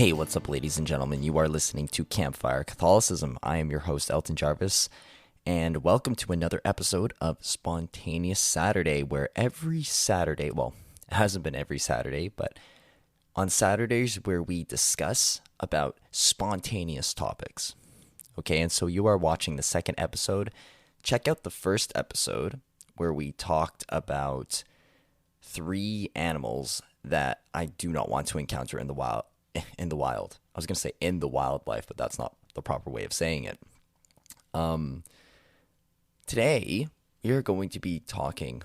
Hey, what's up, ladies and gentlemen? You are listening to Campfire Catholicism. I am your host, Elton Jarvis, and welcome to another episode of Spontaneous Saturday, where every Saturday, well, it hasn't been every Saturday, but on Saturdays where we discuss about spontaneous topics. Okay, and so you are watching the second episode. Check out the first episode where we talked about 3 animals that I do not want to encounter in the wild. I was going to say in the wildlife, but that's not the proper way of saying it. Today, we are going to be talking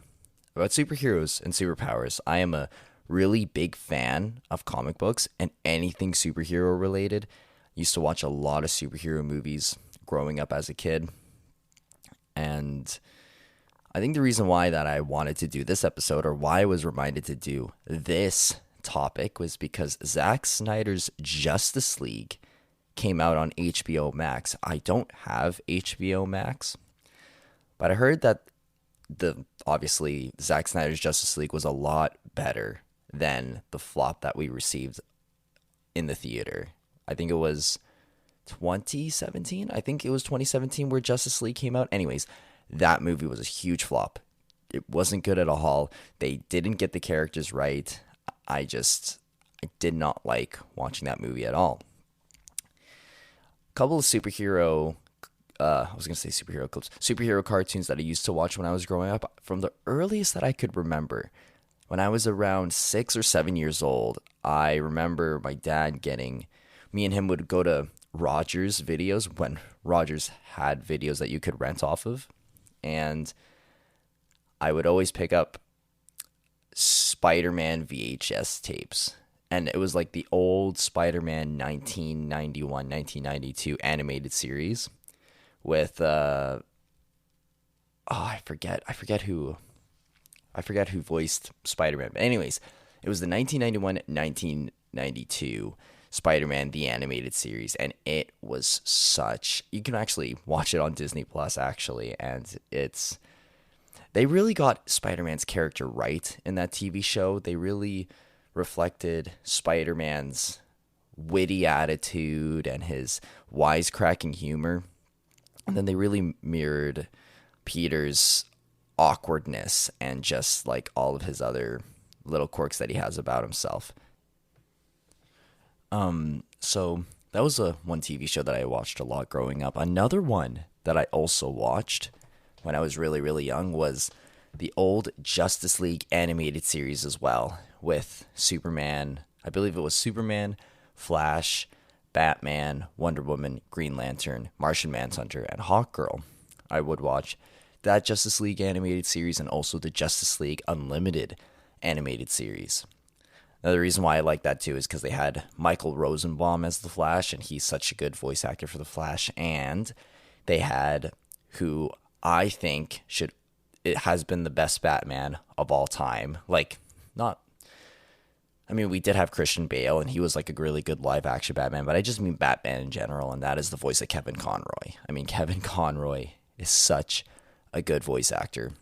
about superheroes and superpowers. I am a really big fan of comic books and anything superhero related. Used to watch a lot of superhero movies growing up as a kid. And I think the reason why that I wanted to do this episode, or why I was reminded to do this topic, was because Zack Snyder's Justice League came out on HBO Max. I don't have HBO Max, but I heard that obviously Zack Snyder's Justice League was a lot better than the flop that we received in the theater. I think it was 2017. I think it was 2017 where Justice League came out. Anyways, that movie was a huge flop. It wasn't good at all. They didn't get the characters right. I did not like watching that movie at all. A couple of superhero cartoons that I used to watch when I was growing up, from the earliest that I could remember. When I was around 6 or 7 years old, I remember my dad me and him would go to Rogers Videos when Rogers had videos that you could rent off of. And I would always pick up Spider-Man VHS tapes. And it was like the old Spider-Man 1991, 1992 animated series with I forget who voiced Spider-Man. But anyways, it was the 1991-1992 Spider-Man the animated series, and it was you can actually watch it on Disney Plus actually, and they really got Spider-Man's character right in that TV show. They really reflected Spider-Man's witty attitude and his wisecracking humor. And then they really mirrored Peter's awkwardness and just like all of his other little quirks that he has about himself. So that was one TV show that I watched a lot growing up. Another one that I also watched when I was really, really young was the old Justice League animated series as well, with Superman. I believe it was Superman, Flash, Batman, Wonder Woman, Green Lantern, Martian Manhunter, and Hawkgirl. I would watch that Justice League animated series and also the Justice League Unlimited animated series. Another reason why I like that too is because they had Michael Rosenbaum as the Flash, and he's such a good voice actor for the Flash. And they had who I think it has been the best Batman of all time. We did have Christian Bale, and he was like a really good live action Batman, but I just mean Batman in general, and that is the voice of Kevin Conroy. Kevin Conroy is such a good voice actor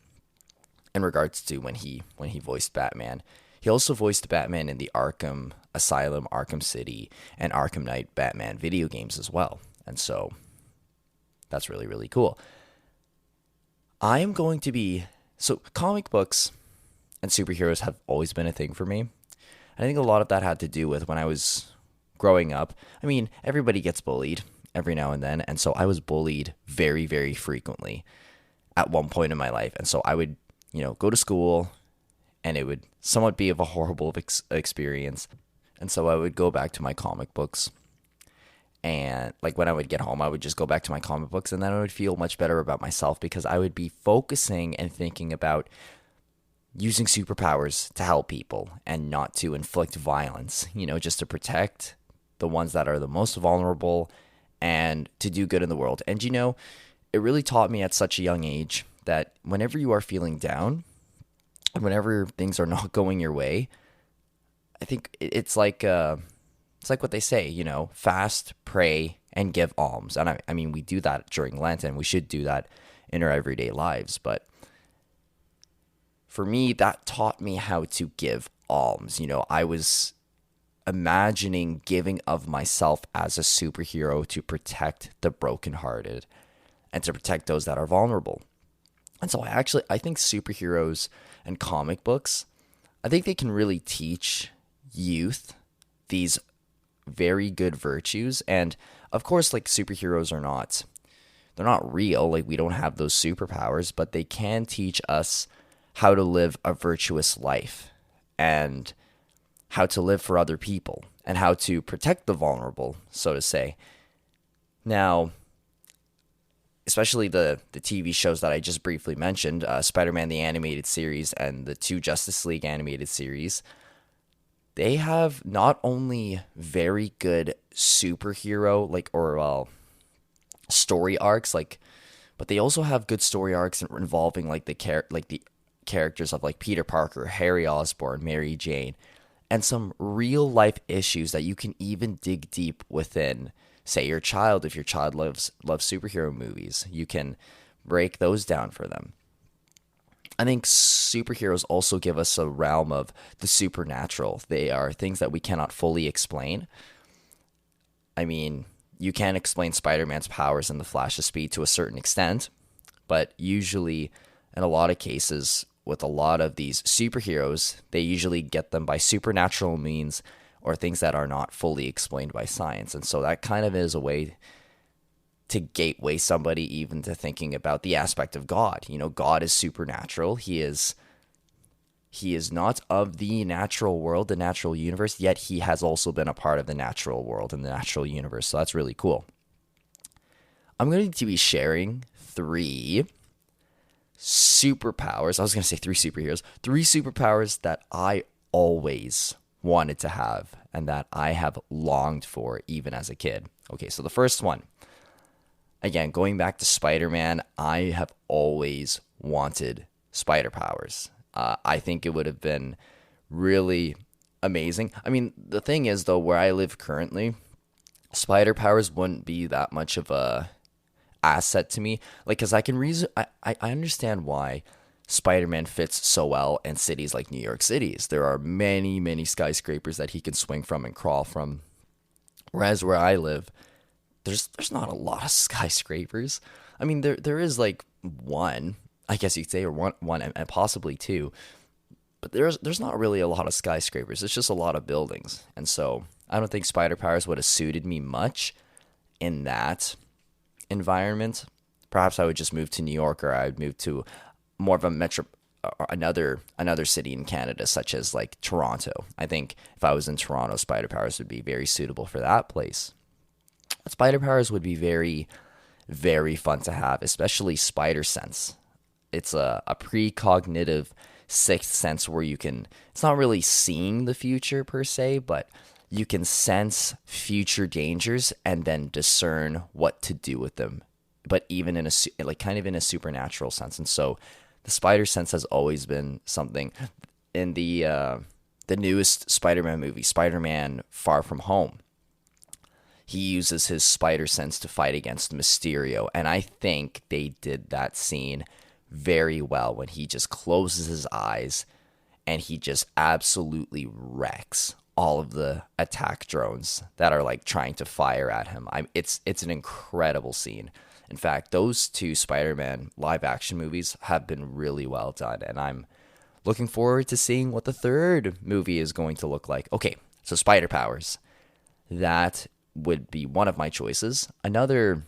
in regards to when he voiced Batman. He also voiced Batman in the Arkham Asylum, Arkham City, and Arkham Knight Batman video games as well. And so that's really, really cool. Comic books and superheroes have always been a thing for me. I think a lot of that had to do with when I was growing up. Everybody gets bullied every now and then. And so I was bullied very, very frequently at one point in my life. And so I would, go to school, and it would somewhat be of a horrible experience. And so I would go back to my comic books. And when I would get home, I would just go back to my comic books, and then I would feel much better about myself because I would be focusing and thinking about using superpowers to help people and not to inflict violence, just to protect the ones that are the most vulnerable and to do good in the world. And, it really taught me at such a young age that whenever you are feeling down, whenever things are not going your way, I think it's like what they say, fast, pray, and give alms. And we do that during Lent, and we should do that in our everyday lives. But for me, that taught me how to give alms. I was imagining giving of myself as a superhero to protect the brokenhearted and to protect those that are vulnerable. And so I think superheroes and comic books, I think they can really teach youth these very good virtues. And of course, like, superheroes are not, they're not real. Like, we don't have those superpowers, but they can teach us how to live a virtuous life and how to live for other people and how to protect the vulnerable, so to say. Now, especially the TV shows that I just briefly mentioned, Spider-Man the animated series and the two Justice League animated series, they have not only very good superhero, like, or well, story arcs, like, but they also have good story arcs involving like the characters of like Peter Parker, Harry Osborn, Mary Jane, and some real life issues that you can even dig deep within. Say your child, if your child loves superhero movies, you can break those down for them. I think superheroes also give us a realm of the supernatural. They are things that we cannot fully explain. I mean, you can explain Spider-Man's powers and the Flash's speed to a certain extent, but usually, in a lot of cases, with a lot of these superheroes, they usually get them by supernatural means or things that are not fully explained by science. And so that kind of is a way to gateway somebody even to thinking about the aspect of God. You know, God is supernatural. He is not of the natural world, the natural universe, yet he has also been a part of the natural world and the natural universe. So that's really cool. I'm going to be sharing 3 superpowers. I was going to say 3 superheroes. 3 superpowers that I always wanted to have and that I have longed for even as a kid. Okay, so the first one, again, going back to Spider-Man, I have always wanted spider powers. I think it would have been really amazing. I mean, the thing is, though, where I live currently, spider powers wouldn't be that much of a asset to me. Like, because I understand why Spider-Man fits so well in cities like New York Cities. There are many, many skyscrapers that he can swing from and crawl from. Whereas where I live, there's not a lot of skyscrapers. I mean, there is like one, I guess you could say, or one and possibly 2. But there's not really a lot of skyscrapers. It's just a lot of buildings. And so I don't think spider powers would have suited me much in that environment. Perhaps I would just move to New York, or I would move to more of a metro, or another city in Canada, such as like Toronto. I think if I was in Toronto, spider powers would be very suitable for that place. Spider powers would be very, very fun to have, especially spider sense. It's a precognitive sixth sense where it's not really seeing the future per se, but you can sense future dangers and then discern what to do with them, but even in a supernatural sense. And so the spider sense has always been something. In the newest Spider-Man movie, Spider-Man Far From Home, he uses his spider sense to fight against Mysterio, and I think they did that scene very well when he just closes his eyes and he just absolutely wrecks all of the attack drones that are like trying to fire at him. It's an incredible scene. In fact, those 2 Spider-Man live action movies have been really well done, and I'm looking forward to seeing what the 3rd movie is going to look like. Okay, so spider powers. That would be one of my choices. Another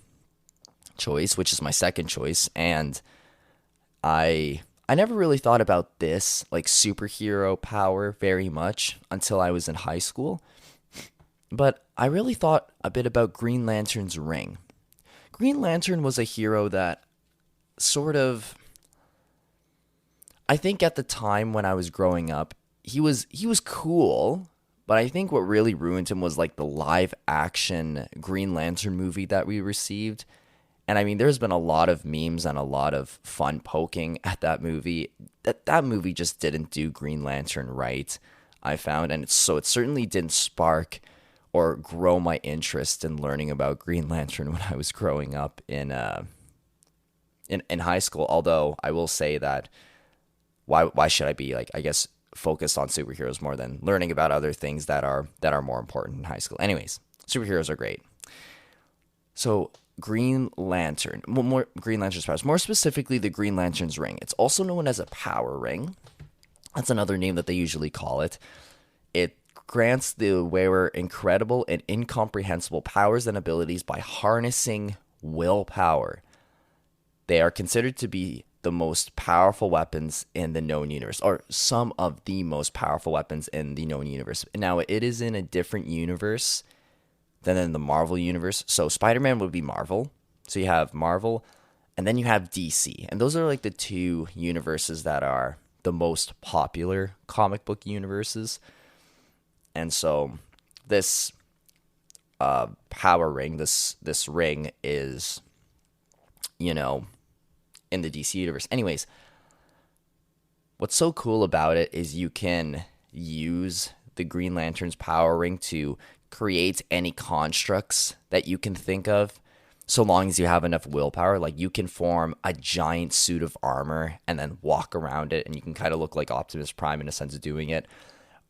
choice, which is my second choice, and I never really thought about this like superhero power very much until I was in high school. But I really thought a bit about Green Lantern's ring. Green Lantern was a hero that sort of, I think at the time when I was growing up, he was cool, but I think what really ruined him was like the live action Green Lantern movie that we received. And I mean, there's been a lot of memes and a lot of fun poking at that movie. That movie just didn't do Green Lantern right, I found. And it certainly didn't spark or grow my interest in learning about Green Lantern when I was growing up in high school. Although I will say that why should I be like, I guess focused on superheroes more than learning about other things that are more important in high school. Anyways, superheroes are great. So Green Lantern, more Green Lantern's powers, more specifically the Green Lantern's ring. It's also known as a power ring. That's another name that they usually call it. It grants the wearer incredible and incomprehensible powers and abilities by harnessing willpower. They are considered to be the most powerful weapons in the known universe, or some of the most powerful weapons in the known universe. Now, it is in a different universe than in the Marvel universe. So Spider-Man would be Marvel. So you have Marvel, and then you have DC. And those are like the two universes that are the most popular comic book universes. And so this power ring, this ring is, in the DC universe. Anyways, what's so cool about it is you can use the Green Lantern's power ring to create any constructs that you can think of, so long as you have enough willpower. Like, you can form a giant suit of armor and then walk around it, and you can kind of look like Optimus Prime in a sense of doing it.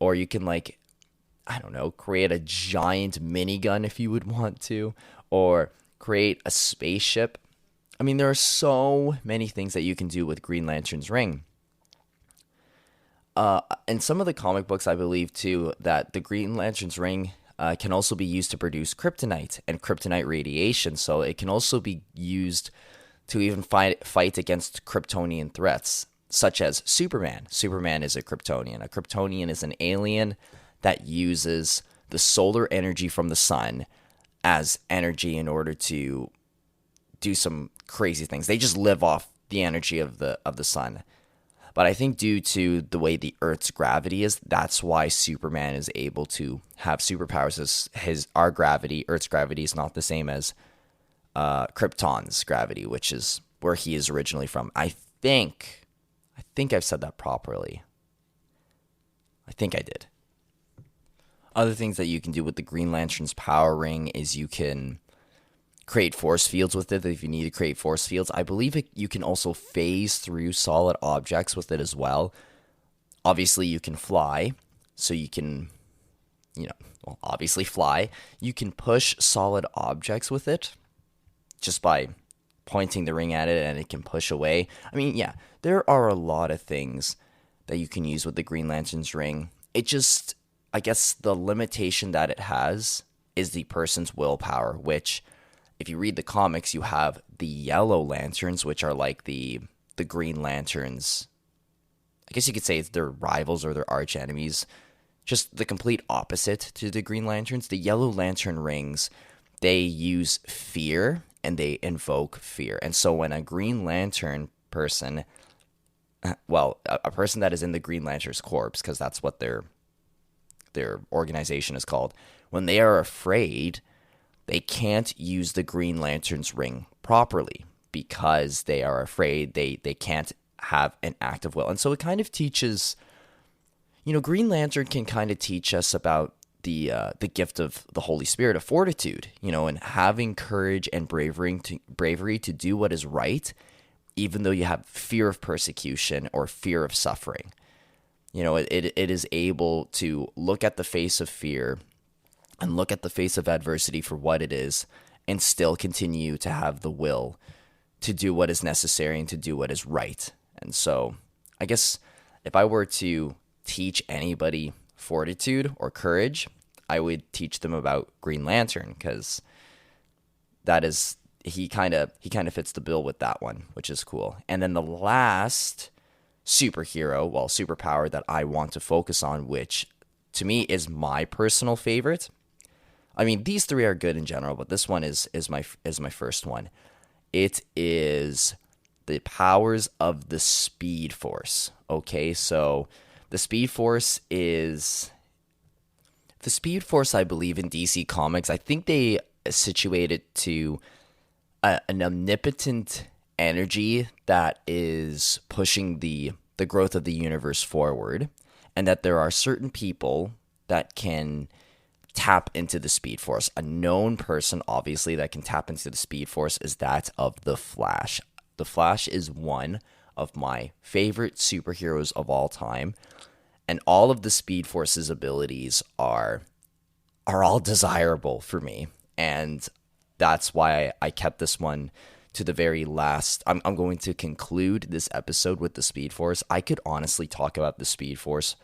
Or you can, like, I don't know, create a giant minigun if you would want to, or create a spaceship. I mean, there are so many things that you can do with Green Lantern's ring. In some of the comic books, I believe, too, that the Green Lantern's ring can also be used to produce kryptonite and kryptonite radiation. So it can also be used to even fight against Kryptonian threats, such as Superman. Superman is a Kryptonian. A Kryptonian is an alien that uses the solar energy from the sun as energy in order to do some crazy things. They just live off the energy of the sun. But I think due to the way the Earth's gravity is, that's why Superman is able to have superpowers. As our gravity, Earth's gravity, is not the same as Krypton's gravity, which is where he is originally from. I think I've said that properly. I think I did. Other things that you can do with the Green Lantern's power ring is you can create force fields with it if you need to create force fields. I believe you can also phase through solid objects with it as well. Obviously, you can fly, so you can, obviously fly. You can push solid objects with it just by pointing the ring at it, and it can push away. I mean, yeah, there are a lot of things that you can use with the Green Lantern's ring. It just, I guess the limitation that it has is the person's willpower, which, if you read the comics, you have the Yellow Lanterns, which are like the Green Lanterns. I guess you could say it's their rivals or their arch enemies. Just the complete opposite to the Green Lanterns. The Yellow Lantern rings, they use fear and they invoke fear. And so when a Green Lantern person, a person that is in the Green Lantern's corps, because that's what their organization is called, when they are afraid, they can't use the Green Lantern's ring properly because they are afraid. They can't have an active will. And so it kind of teaches, Green Lantern can kind of teach us about the gift of the Holy Spirit, of fortitude, and having courage and bravery to do what is right, even though you have fear of persecution or fear of suffering. It is able to look at the face of fear and look at the face of adversity for what it is, and still continue to have the will to do what is necessary and to do what is right. And so, I guess if I were to teach anybody fortitude or courage, I would teach them about Green Lantern, because that is, he kind of fits the bill with that one, which is cool. And then the last superpower that I want to focus on, which to me is my personal favorite. I mean, these three are good in general, but this one is my first one. It is the powers of the Speed Force. Okay, so the Speed Force, I believe, in DC Comics, I think they situate it to an omnipotent energy that is pushing the growth of the universe forward, and that there are certain people that can tap into the Speed Force. A known person, obviously, that can tap into the Speed Force is that of the Flash. The Flash is one of my favorite superheroes of all time, And all of the Speed Force's abilities are all desirable for me. And that's why I kept this one to the very last. I'm going to conclude this episode with the Speed Force. I could honestly talk about the Speed Force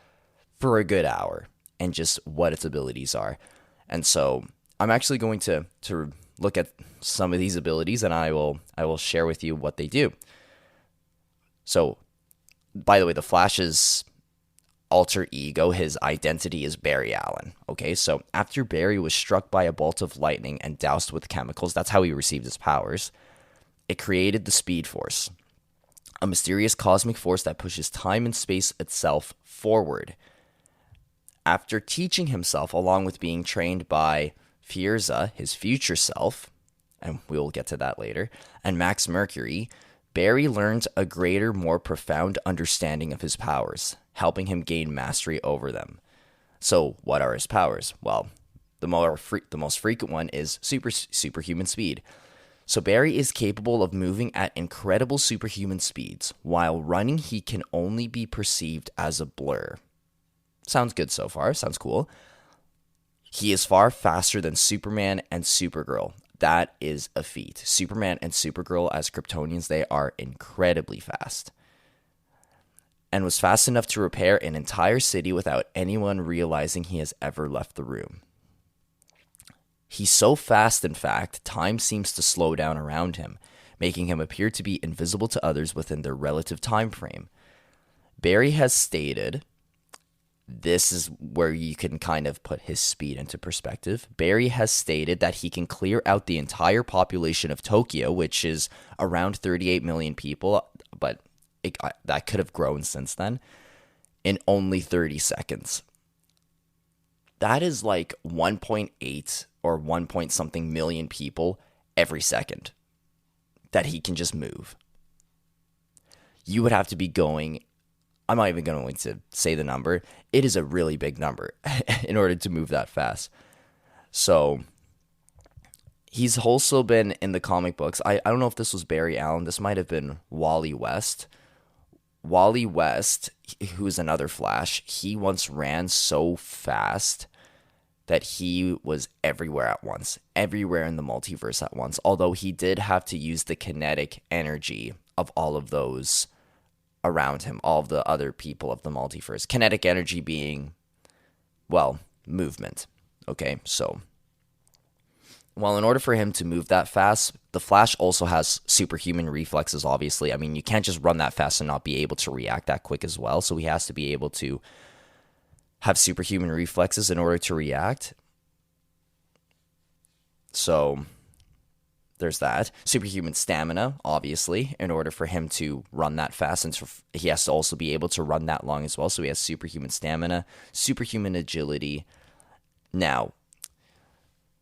for a good hour and just what its abilities are. And so I'm actually going to look at some of these abilities, and I will share with you what they do. So, by the way, the Flash's alter ego, his identity is Barry Allen. Okay, so after Barry was struck by a bolt of lightning and doused with chemicals, that's how he received his powers. It created the Speed Force, a mysterious cosmic force that pushes time and space itself forward. After teaching himself, along with being trained by Fierza, his future self, and we'll get to that later, and Max Mercury, Barry learned a greater, more profound understanding of his powers, helping him gain mastery over them. So, what are his powers? Well, the most frequent one is superhuman speed. So Barry is capable of moving at incredible superhuman speeds. While running, he can only be perceived as a blur. Sounds good so far. Sounds cool. He is far faster than Superman and Supergirl. That is a feat. Superman and Supergirl, as Kryptonians, they are incredibly fast. And was fast enough to repair an entire city without anyone realizing he has ever left the room. He's so fast, in fact, time seems to slow down around him, making him appear to be invisible to others within their relative time frame. Barry has stated, this is where you can kind of put his speed into perspective. Barry has stated that he can clear out the entire population of Tokyo, which is around 38 million people, but that could have grown since then, in only 30 seconds. That is like 1.8 or 1 point something million people every second that he can just move. You would have to be going, I'm not even going to say the number. It is a really big number in order to move that fast. So he's also been in the comic books. I don't know if this was Barry Allen. This might have been Wally West. Wally West, who's another Flash, he once ran so fast that he was everywhere at once, everywhere in the multiverse at once, although he did have to use the kinetic energy of all of those around him, all of the other people of the multiverse. Kinetic energy being, well, movement. Okay, so, well, in order for him to move that fast, the Flash also has superhuman reflexes, obviously. I mean, you can't just run that fast and not be able to react that quick as well, so he has to be able to have superhuman reflexes in order to react. So there's that. Superhuman stamina, obviously, in order for him to run that fast. And he has to also be able to run that long as well. So he has superhuman stamina, superhuman agility. Now,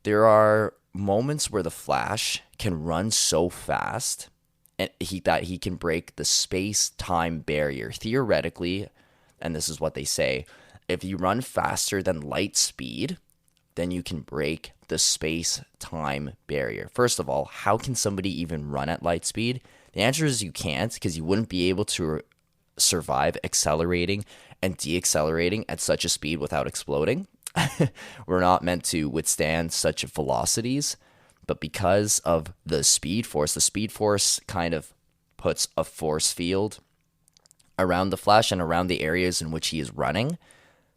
there are moments where the Flash can run so fast and that he can break the space-time barrier. Theoretically, and this is what they say, if you run faster than light speed, then you can break the space-time barrier. First of all, how can somebody even run at light speed? The answer is you can't, because you wouldn't be able to survive accelerating and deaccelerating at such a speed without exploding. We're not meant to withstand such velocities, but because of the Speed Force kind of puts a force field around the Flash and around the areas in which he is running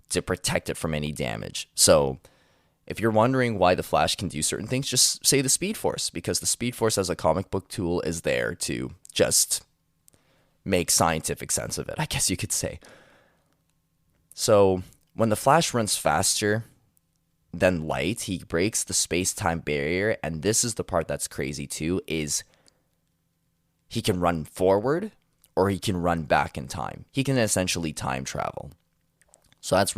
to protect it from any damage. So if you're wondering why the Flash can do certain things, just say the Speed Force, because the Speed Force as a comic book tool is there to just make scientific sense of it, I guess you could say. So when the Flash runs faster than light, he breaks the space-time barrier, and this is the part that's crazy too, is he can run forward or he can run back in time. He can essentially time travel. So that's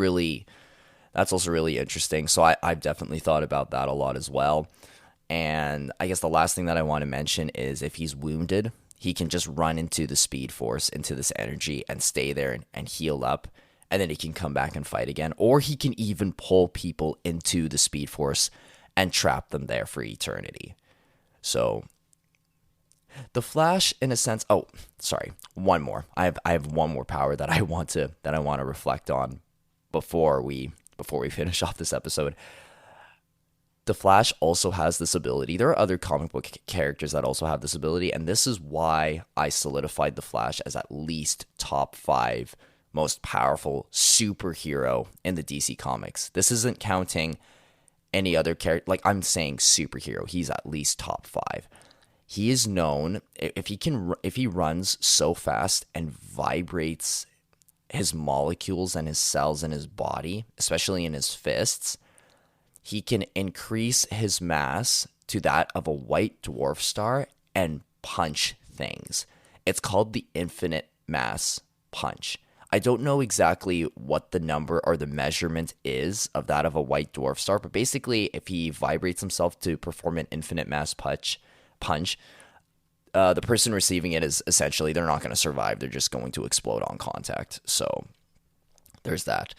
also really interesting. So I've definitely thought about that a lot as well. And I guess the last thing that I want to mention is if he's wounded, he can just run into the Speed Force, into this energy, and stay there and heal up. And then he can come back and fight again. Or he can even pull people into the Speed Force and trap them there for eternity. So The Flash, in a sense. Oh, sorry. One more. I have one more power that I want to reflect on before we finish off this episode. The Flash also has this ability. There are other comic book characters that also have this ability, and this is why I solidified the Flash as at least top 5 most powerful superhero in the DC comics. This isn't counting any other character. Like, I'm saying superhero. He's at least top 5. He is known, if he runs so fast and vibrates his molecules and his cells in his body, especially in his fists, he can increase his mass to that of a white dwarf star and punch things. It's called the infinite mass punch. I don't know exactly what the number or the measurement is of that of a white dwarf star, but basically, if he vibrates himself to perform an infinite mass punch, the person receiving it is essentially, they're not going to survive. They're just going to explode on contact. So there's that.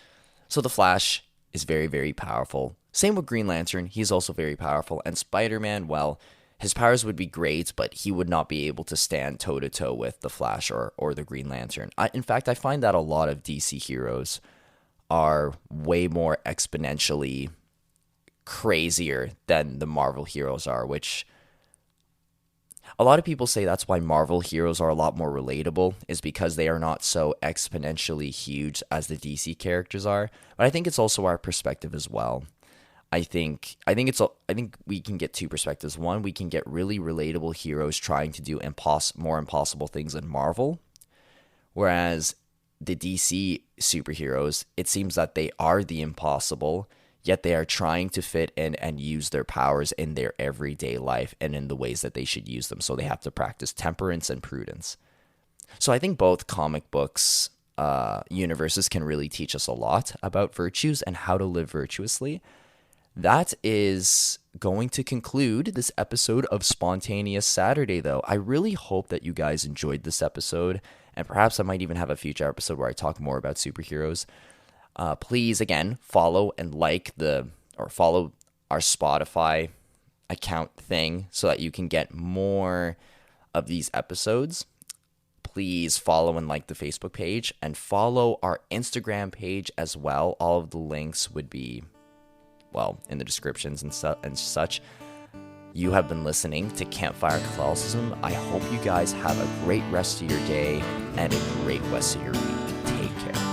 So the Flash is very, very powerful. Same with Green Lantern. He's also very powerful. And Spider-Man, well, his powers would be great, but he would not be able to stand toe-to-toe with the Flash or the Green Lantern. In fact, I find that a lot of DC heroes are way more exponentially crazier than the Marvel heroes are, which a lot of people say that's why Marvel heroes are a lot more relatable, is because they are not so exponentially huge as the DC characters are. But I think it's also our perspective as well. I think we can get two perspectives. One, we can get really relatable heroes trying to do more impossible things in Marvel, whereas the DC superheroes, it seems that they are the impossible, yet they are trying to fit in and use their powers in their everyday life and in the ways that they should use them. So they have to practice temperance and prudence. So I think both comic books universes can really teach us a lot about virtues and how to live virtuously. That is going to conclude this episode of Spontaneous Saturday, though. I really hope that you guys enjoyed this episode, and perhaps I might even have a future episode where I talk more about superheroes. Please, again, follow follow our Spotify account thing so that you can get more of these episodes. Please follow and like the Facebook page, and follow our Instagram page as well. All of the links would be, well, in the descriptions and such. You have been listening to Campfire Catholicism. I hope you guys have a great rest of your day and a great rest of your week. Take care.